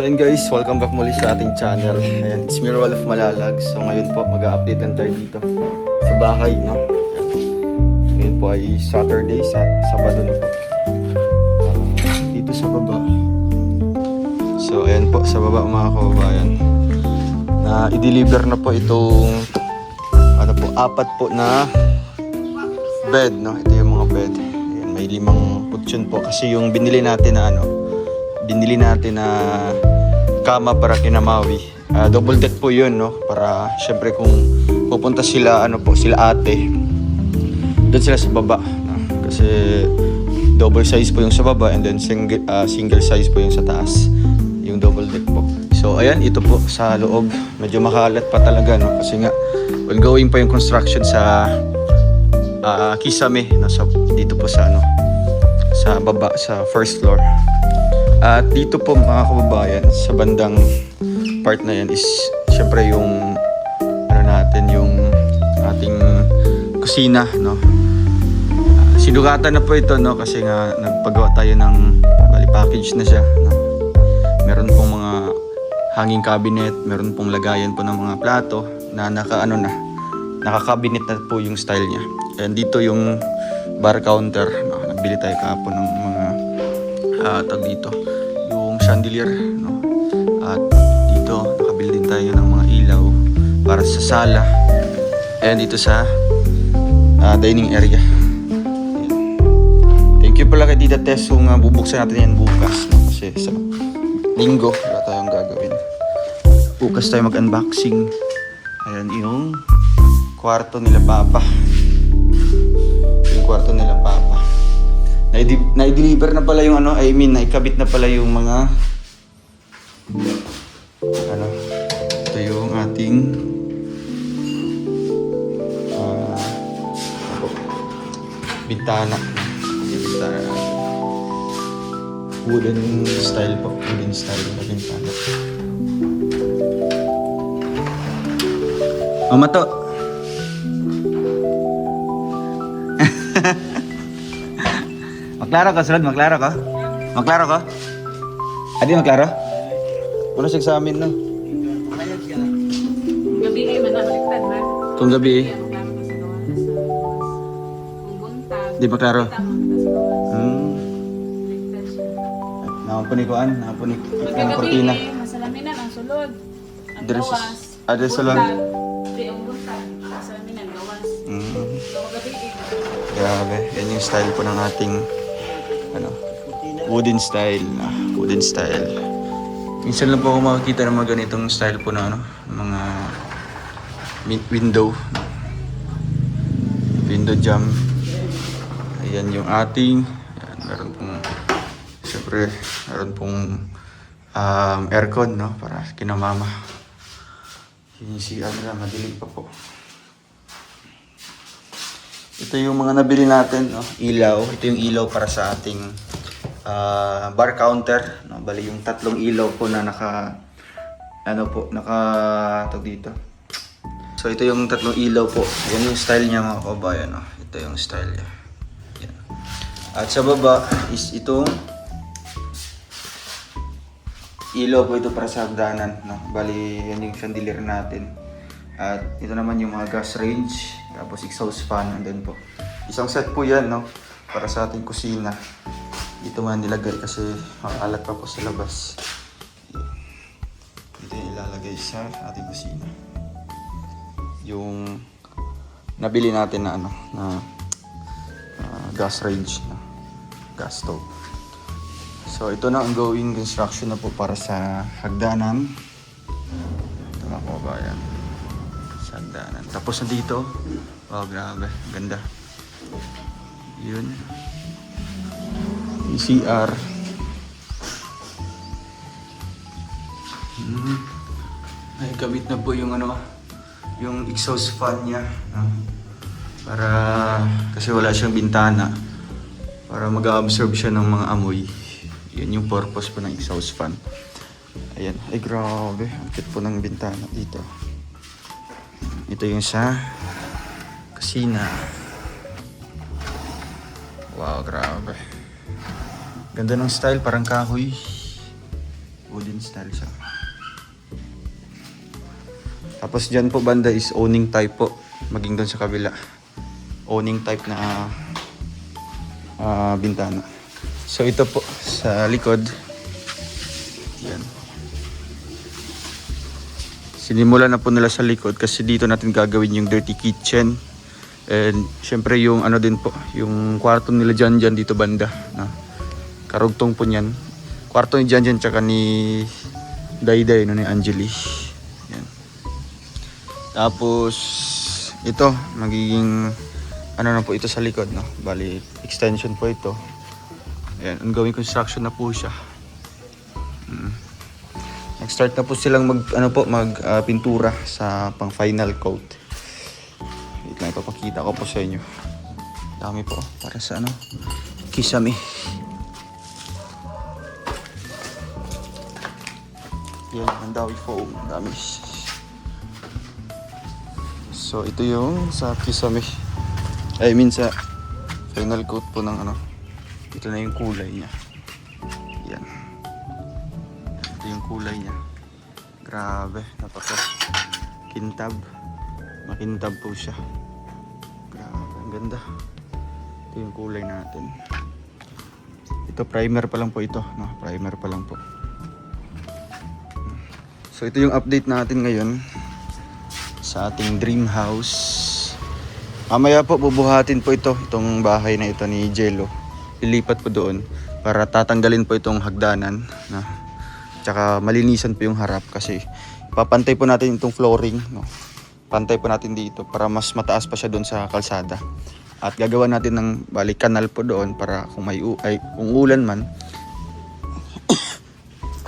So yun guys, welcome back muli sa ating channel. Ayan, it's Mirwal of Malalag. So ngayon po, mag-update lang tayo dito sa bahay, no? Ngayon po ay Saturday, Sabado na po. Dito sa baba. So ayan po, sa baba mga kababayan. Na i-deliver na po itong ano po, 4 po na bed, no? Ito yung mga bed. Ayan, may 5 kutsyon po kasi yung binili natin na kama para kina Maui. Double deck po yun, no? Para syempre kung pupunta sila, sila ate, doon sila sa baba, no? Kasi double size po yung sa baba and then single size po yung sa taas, yung double deck po. So ayan, ito po sa loob. Medyo makalat pa talaga, no? Kasi nga ongoing pa yung construction sa Kisame, no? Dito po sa sa baba, sa first floor. At dito po mga kababayan, sa bandang part na yan is syempre yung yung ating kusina, no? Sinugatan na po ito, no? Kasi nga nagpagawa tayo ng package na siya, no? Meron pong mga hanging cabinet, meron pong lagayan po ng mga plato na naka-cabinet na po yung style niya. And dito yung bar counter, no? Nagbili tayo kahapon ng mga tag dito, yung chandelier, no? At dito nakabili din tayo ng mga ilaw para sa sala and dito sa dining area. Ayan. Thank you pala kay Tita Tess kung bubuksan natin yan bukas, no? Kasi sa linggo wala tayong gagawin. Bukas tayo mag-unboxing. Ayan yung kwarto nila Papa. Yung kwarto nila Papa. Na-deliver na pala yung naikabit na pala yung mga ito yung ating bintana. Wooden style po. Wooden style na bintana. Mama to. Maklaro ka, Sunod? Maklaro ka? Maklaro ka? Adi, maklaro? Wala siya examen, no? Gabi ay manabaliktad man. Kung gabi eh. Di maklaro? Nakapunikuan, nakapunik kortina. Masalaminan ang sulod. Ang Dress- gawas. dress salon. Di ang buntag. Masalaminan, gawas. So gabi ay. Grabe, yan yung style po ng ating wooden style. Wooden style. Minsan lang po ako makakita ng mga ganitong style po na mga window. Window jamb. Ayan yung ating. Ayan, meron pong aircon, no? Para kina mama. Yung CR nila, madilim pa po. Ito yung mga nabili natin, no? Ilaw. Ito yung ilaw para sa ating bar counter, no? Bali yung 3 ilaw po na tawag dito. So ito yung 3 ilaw po. Yan yung style niya mga kababayan, no? Ito yung style niya. Yan. At sa baba is itong ilaw po ito para sa hagdanan, no? Bali yan yung chandelier natin. At ito naman yung mga gas range, tapos exhaust fan, and then po isang set po yan, no? Para sa ating kusina. Dito man nilagay kasi makalat pa po sa labas. Dito yung ilalagay sa ating kusina. Yung nabili natin na gas range, na gas stove. So ito na ang ongoing construction na po para sa hagdanan. Ito mga kababayan. Hagdanan. Tapos na dito. Oh, grabe. Ganda. Yun. ECR. Ay, kabit na po yung yung exhaust fan niya. Para, kasi wala siyang bintana. Para mag-absorb siya ng mga amoy. Yun yung purpose po ng exhaust fan. Ayan. Ay, grabe. Ang cute po ng bintana dito. Ito yung sa kusina. Wow, grabe. Ganda ng style, parang kahoy. Wooden style siya. Tapos dyan po banda is owning type po. Maging doon sa kabila. Owning type na bintana. So ito po sa likod. Yan. Sinimula na po nila sa likod kasi dito natin gagawin yung dirty kitchen. And syempre yung ano din po, yung kwarto nila dyan dito banda. Na, karugtong po niyan. Kwarto ni Jan tsaka ni Dayday, no, ni Angeli. Yan. Tapos ito, magiging ano na po ito sa likod, no? Bali, extension po ito. Ayan, ongoing construction na po siya. Nag-start na po silang pintura sa pang final coat. Wait lang, ipapakita ko po sa inyo. Dami po para sa kisame. Yan, ang dawi foam, dami. So ito yung sa kisame. I mean sa final coat po ng ito na yung kulay niya. Yan. Ito yung kulay niya. Grabe, napaka kintab. Makintab po siya. Grabe, ang ganda. Ito yung kulay natin. Ito primer pa lang po ito, no? Primer pa lang po. So ito yung update natin ngayon sa ating dream house. Mamaya po bubuhatin po itong bahay na ito ni Jello. Ilipat po doon para tatanggalin po itong hagdanan na tsaka malinisan po yung harap kasi papantay po natin itong flooring, no. Pantay po natin dito para mas mataas pa siya doon sa kalsada. At gagawa natin ng kanal po doon para kung kung ulan man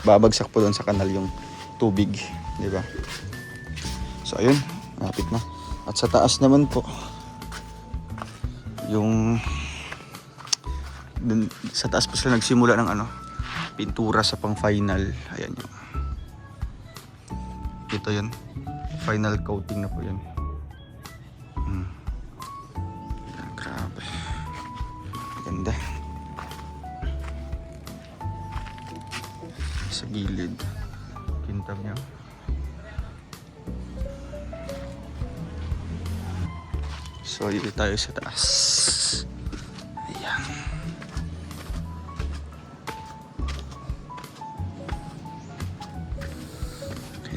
babagsak po doon sa kanal yung tubig, di ba? So ayun, lapit na. At sa taas naman po yung sa taas po sila nagsimula ng pintura sa pang final. Ayan yun. Ito yun. Final coating na po yan. Ayan, grabe. Ganda. Sa gilid. Kintab niya. So, dito tayo sa taas. Ayan.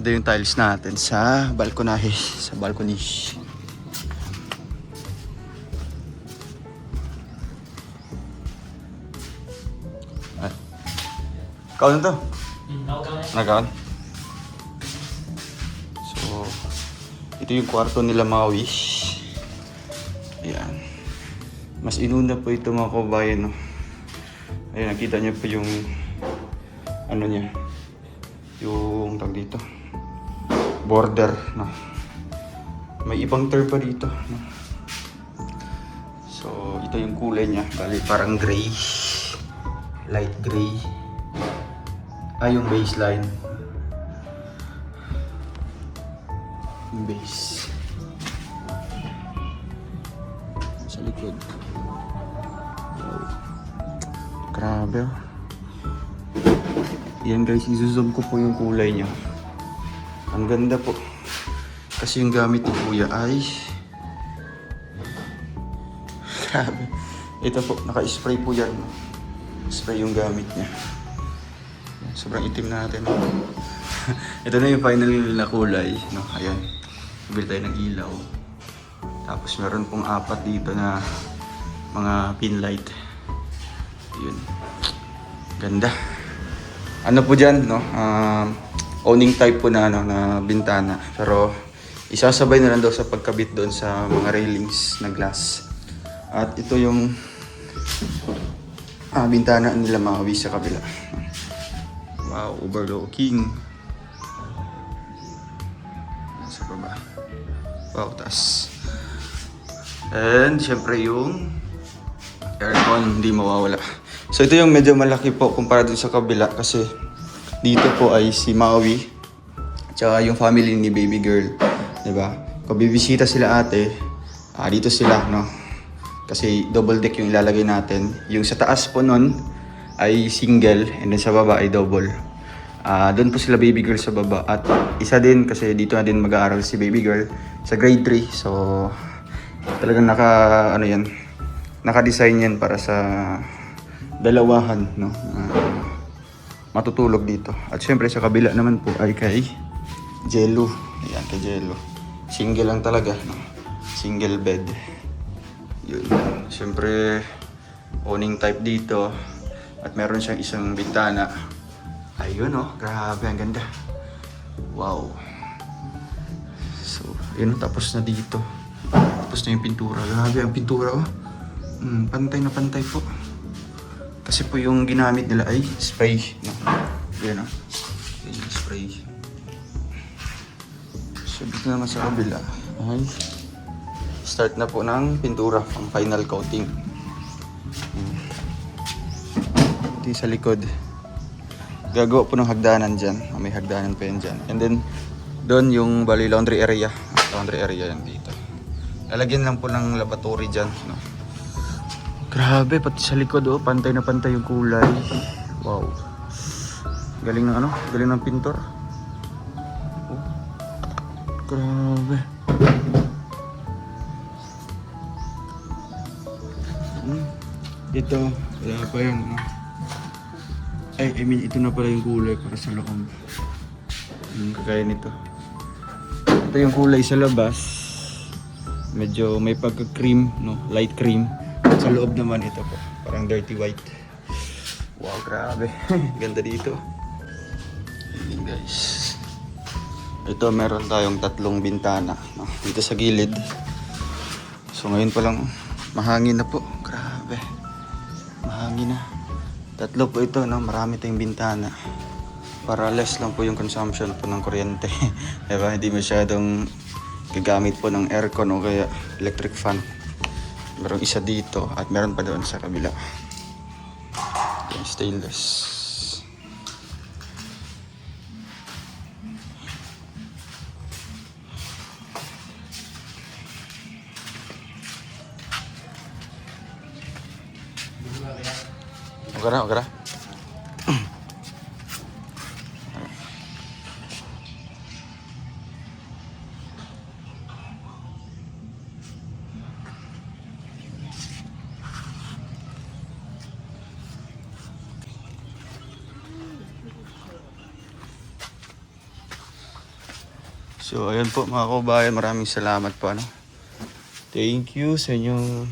Ito yung tiles natin sa balkonahe. Sa balcony. Ay. Kaon na to? Nakaon? So, ito yung kwarto nila Maui. Ayan. Mas inuna po ito mga kabayan, no? Ayan, nakita niyo po yung niya. Yung tag dito. Border, no? May ibang term pa dito, no? So, ito yung kulay niya. Bali, parang gray. Light gray. Yung baseline. Yung base. Sa likod. Wow. Grabe. Yan guys, izozoom ko po yung kulay niya. Ang ganda po. Kasi yung gamit ni Kuya ay grabe. Ito po, naka-spray po yan. Spray yung gamit niya. Sobrang itim natin. Ito na yung final na kulay, no? Ayan. Bili tayo ng ilaw. Tapos meron pong 4 dito na mga pin light. Yun. Ganda. Ano po dyan, no? Owning type po na, na bintana. Pero isasabay na lang daw sa pagkabit doon sa mga railings na glass. At ito yung bintana nila Maui sa kabila. Wow, overlooking. Sa baba. Wow, taas. And syempre yung aircon, hindi mawawala. So ito yung medyo malaki po kumpara dun sa kabila kasi dito po ay si Maui tsaka yung family ni baby girl, 'di ba? Kung bibisita sila ate, dito sila, no? Kasi double deck yung ilalagay natin. Yung sa taas po nun ay single and then sa baba ay double. Doon po sila baby girl sa baba. At isa din kasi dito na din mag-aaral si baby girl sa grade 3. So talagang naka-design yan para sa dalawahan, no? Matutulog dito. At syempre sa kabila naman po ay kay Jello. Ayan, kay Jello. Single lang talaga, no? Single bed. Yun. Syempre awning type dito. At meron siyang isang bintana. Ayun, oh, grabe, ang ganda. Wow. So, yun, tapos na dito. Tapos na yung pintura. Grabe ang pintura, oh. Pantay na pantay po. Kasi po yung ginamit nila ay spray, no? Yan, oh. Yan yung spray. So, dito naman sa kabila ay start na po ng pintura, ang final coating. Ito sa likod. Gagawa po ng hagdanan dyan. May hagdanan pa yan dyan. And then, doon yung bali laundry area. Laundry area yan dito. Lalagyan lang po ng lavatory dyan, no? Grabe, pati sa likod, oh. Pantay na pantay yung kulay. Wow. Galing ng galing ng pintor. Oh. Grabe. Ito, wala pa yan, no? I mean, ito na pala yung kulay para sa loob. Kagaya nito. Ito yung kulay sa labas. Medyo may pagka-cream, no? Light cream. Sa loob naman ito po. Parang dirty white. Wow, grabe. Ganda dito. Ayan, guys. Ito, meron tayong 3 bintana, no? Dito sa gilid. So, ngayon pa lang mahangin na po. Grabe. Mahangin na. 3 po ito, no? Marami tayong bintana. Para less lang po yung consumption po ng kuryente. Diba? Hindi masyadong gagamit po ng aircon o kaya electric fan. Merong isa dito at meron pa doon sa kabila. Yung stainless. Okay na. So, ayan po mga kabayan, maraming salamat po, ano. Thank you sa inyong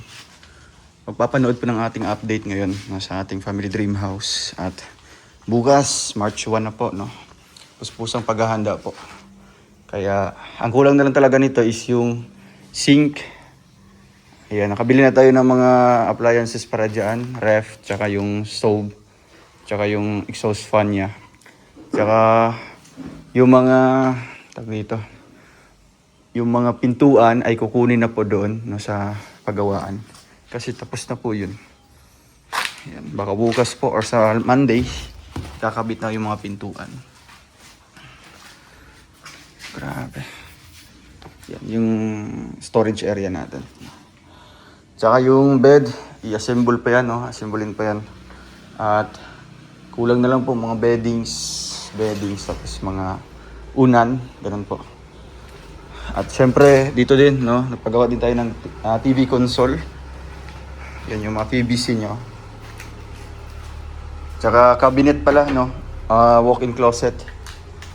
magpapanood po ng ating update ngayon, no, sa ating Family Dream House. At bukas, March 1 na po, no. Puspusang paghahanda po. Kaya, ang kulang na lang talaga nito is yung sink. Ayan, nakabili na tayo ng mga appliances para dyan. Ref, tsaka yung stove, tsaka yung exhaust fan niya. Tsaka yung mga dito. Yung mga pintuan ay kukunin na po doon, no, sa paggawaan. Kasi tapos na po yun. Ayan, baka bukas po or sa Monday, kakabit na yung mga pintuan. Grabe. Yan, yung storage area natin. Tsaka yung bed, i-assemble pa yan, no? Assemblein pa yan. At kulang na lang po mga beddings, tapos mga unan, ganun po. At syempre, dito din, no, nagpagawa din tayo ng TV console. Yan yung mga PVC nyo. Tsaka cabinet pala, no, walk-in closet.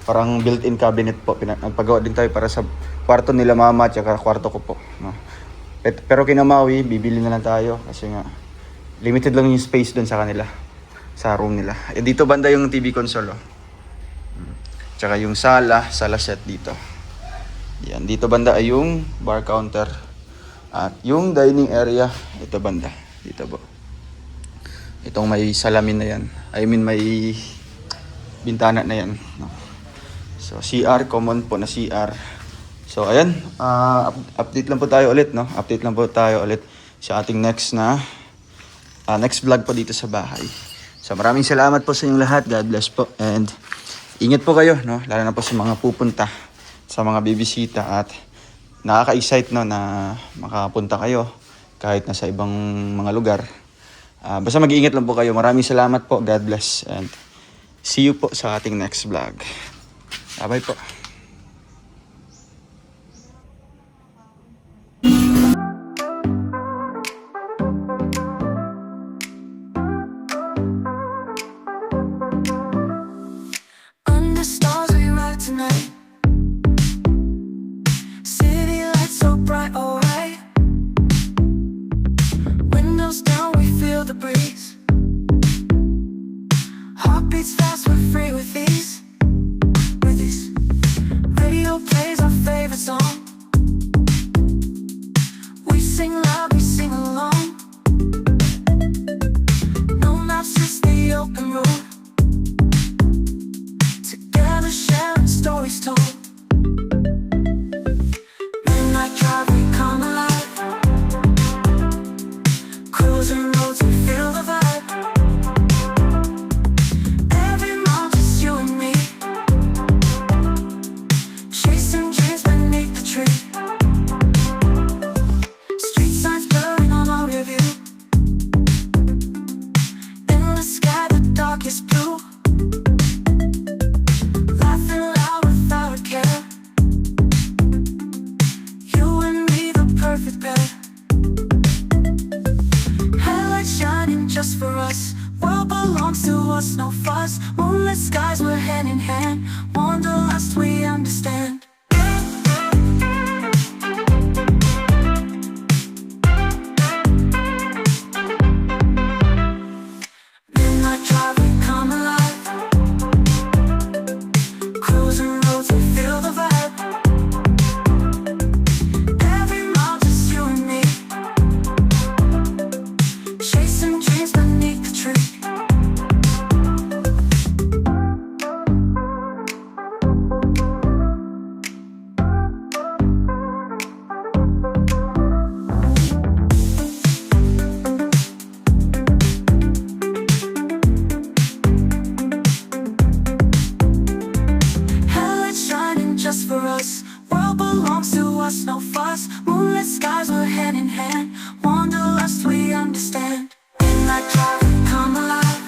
Parang built-in cabinet po. Nagpagawa din tayo para sa kwarto nila mama, tsaka kwarto ko po, no. Pero kinamawi, bibili na lang tayo kasi nga limited lang yung space doon sa kanila, sa room nila. Dito banda yung TV console, oh. Tsaka yung sala set dito. Yan, dito banda ay yung bar counter. At yung dining area, ito banda. Dito po. Itong may salamin na yan. I mean, may bintana na yan, no? So, CR, common po na CR. So, ayan. Update lang po tayo ulit, no? Update lang po tayo ulit sa ating next vlog po dito sa bahay. So, maraming salamat po sa inyong lahat. God bless po. And ingat po kayo, no? Lalo na po sa mga pupunta, sa mga bibisita, at nakaka-excite, no, na makapunta kayo kahit nasa ibang mga lugar. Basta mag-iingat lang po kayo. Maraming salamat po. God bless. And See you po sa ating next vlog. Bye-bye po. Under stars we ride tonight. City lights so bright, alright. Windows down, we feel the breeze. Heartbeats fast, we're free with ease. With ease. Radio plays our favorite song. We sing loud, we sing along. No maps, just the open road. Together sharing stories told. Midnight drive, we come alive. Cruising roads, we feel the vibe. Every mile just you and me. Chasing dreams beneath the tree. Street signs blurring on our review. In the sky, the darkest blue. Laughing loud without a care. You and me, the perfect pair. Headlights shining just for us. World belongs to us, no fuss. Moonlit skies, we're hand in hand. Wanderlust, we understand. Midnight drive, we come alive. Cruising roads, we feel the vibe. Every mile just you and me. Chasing dreams beneath the tree. Headlights shining just for us. World belongs to us, no fuss. Moonlit skies, we're hand in hand. Wanderlust, we understand. Midnight drive, we come alive.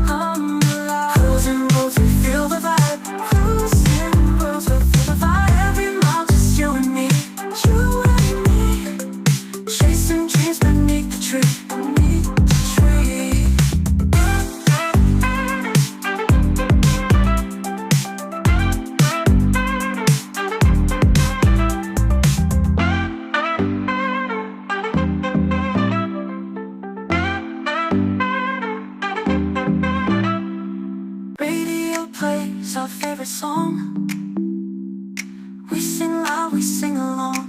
Come alive. Cruising roads, we feel the vibe. Cruising roads, we feel the vibe. Every mile, just you and me. You and me. Chasing dreams beneath the tree. Beneath the tree. Radio plays our favorite song. We sing loud, we sing along.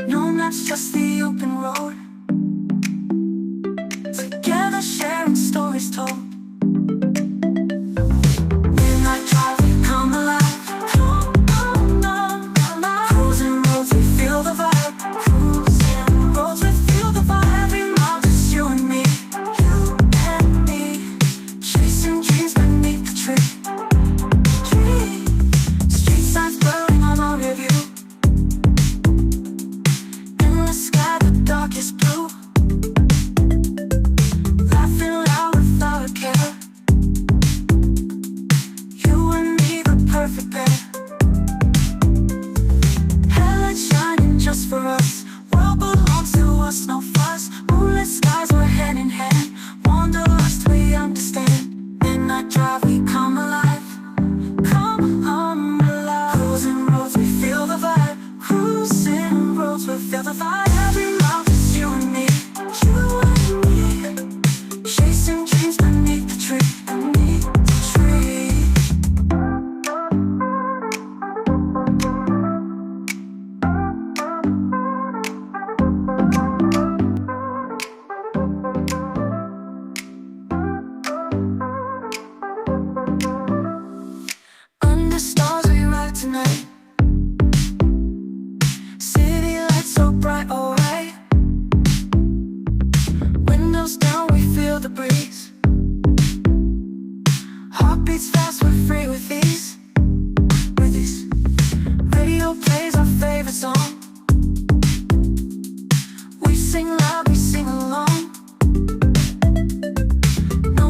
No maps, just the open road. Together sharing stories told. Midnight drive, we come alive. Cruising roads, we feel the vibe. Cruising roads, we feel the vibe. Every mile, just you and me. You and me. Chasing dreams beneath the tree. Street signs blurring on our review. In the sky, the darkest blue. Laughing loud without a care. You and me, the perfect pair. Headlights shining just for us. World belongs to us, no fuss. Moonlit skies, we're hand in hand. Wanderlust, we understand. Midnight drive, we come alive. Come alive. Cruising roads, we feel the vibe. Cruising roads, we feel the vibe. Every mile, just you and me. You and me. Chasing dreams beneath the tree. Beneath the tree. Under stars, we ride tonight. City lights so bright, alright. Windows down, we feel the breeze. Heartbeats fast, we're free with ease. With ease. Radio plays our favorite song. We sing loud, we sing along. No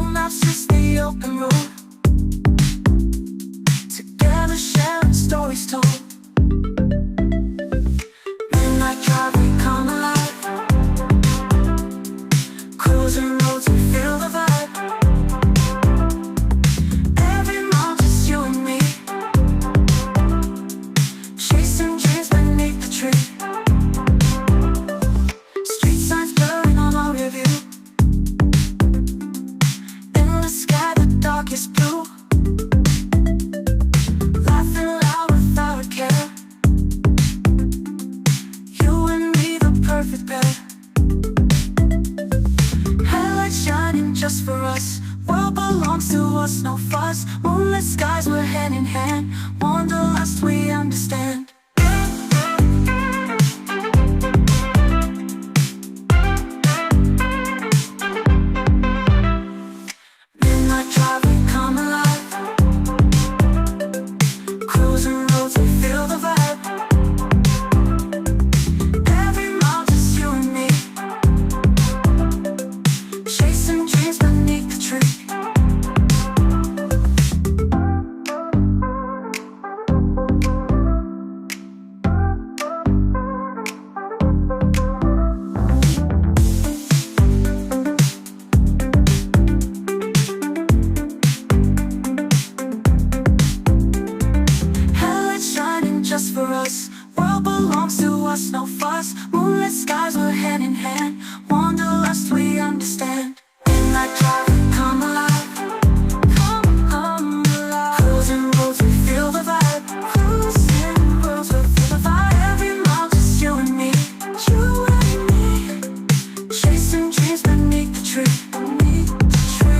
us, no fuss. Moonlit skies were hand in hand. Wanderlust we understand. Midnight drive, we come alive. Come alive. Cruising roads, we feel the vibe. Cruising roads, we feel the vibe. Every mile, just you and me. You and me. Chasing dreams beneath the tree. Beneath the tree.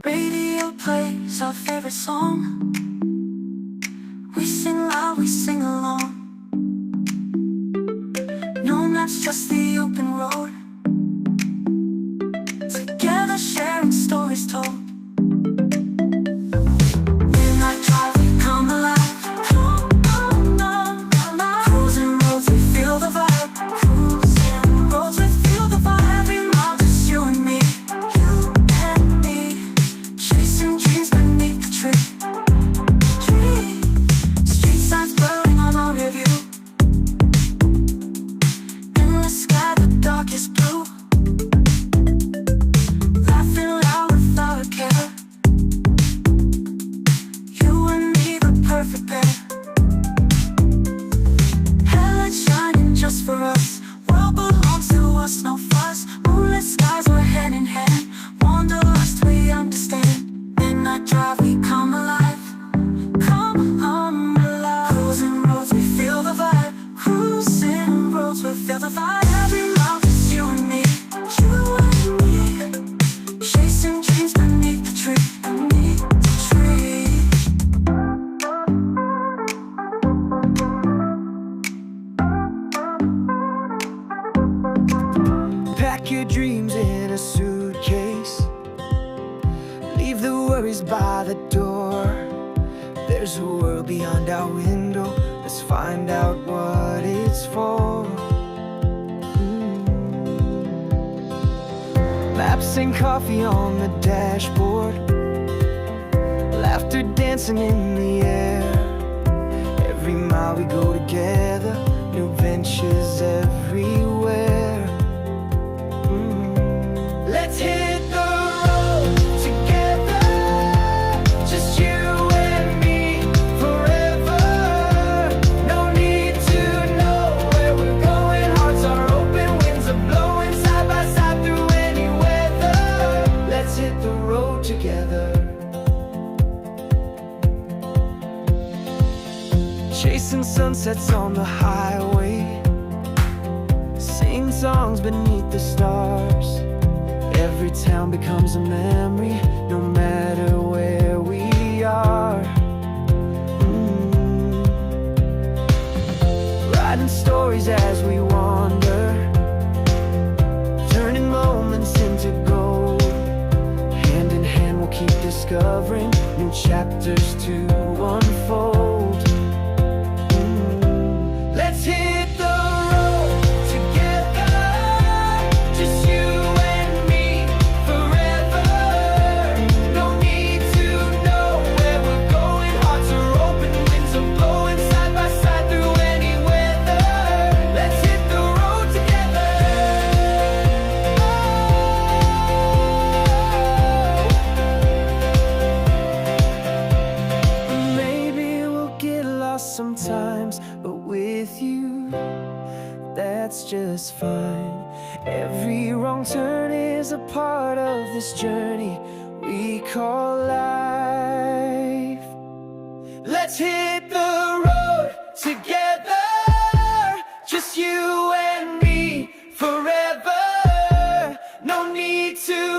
Radio plays our favorite song. We sing loud, we sing along. No maps, just the open road. Together sharing stories told. Midnight drive, we come alive. Come alive. Cruising roads, we feel the vibe. Cruising roads, we feel the vibe. Every mile, just you and me. You and me. Chasing dreams beneath the tree. Street signs blurring on our review. In the sky, the darkest blue. Laughing loud without a care. You and me, the perfect pair. Headlights shining just for us. World belongs to us, no fuss. Moonlit skies, we're hand in hand. Wanderlust, we understand. Midnight drive, we come alive. Come alive. Cruising roads, we feel the vibe. Cruising roads, we feel the vibe. Every mile, just you and me. You and me. Chasing dreams beneath the tree. Beneath the tree. Pack your dreams in a suitcase. Leave the worries by the door. There's a world beyond our window. Let's find out what it's for. Maps and coffee on the dashboard. Laughter dancing in the air. Every mile we go together. New ventures everywhere. Let's hit the road together. Just you and me forever. No need to know where we're going. Hearts are open, winds are blowing side by side through any weather. Let's hit the road together. Chasing sunsets on the highway. Sing songs beneath the stars. Every town becomes a memory, no matter where we are. Writing stories as we wander, turning moments into gold. Hand in hand we'll keep discovering new chapters to unfold. Let's hit the road together. Just you and me forever. No need to know where we're going. Hearts are open, winds are blowing side by side through any weather. Let's hit the road together. Maybe we'll get lost sometimes, but with you, that's just fine. Every wrong turn is a part of this journey we call life. Let's hit the road together. Just you and me forever. No need to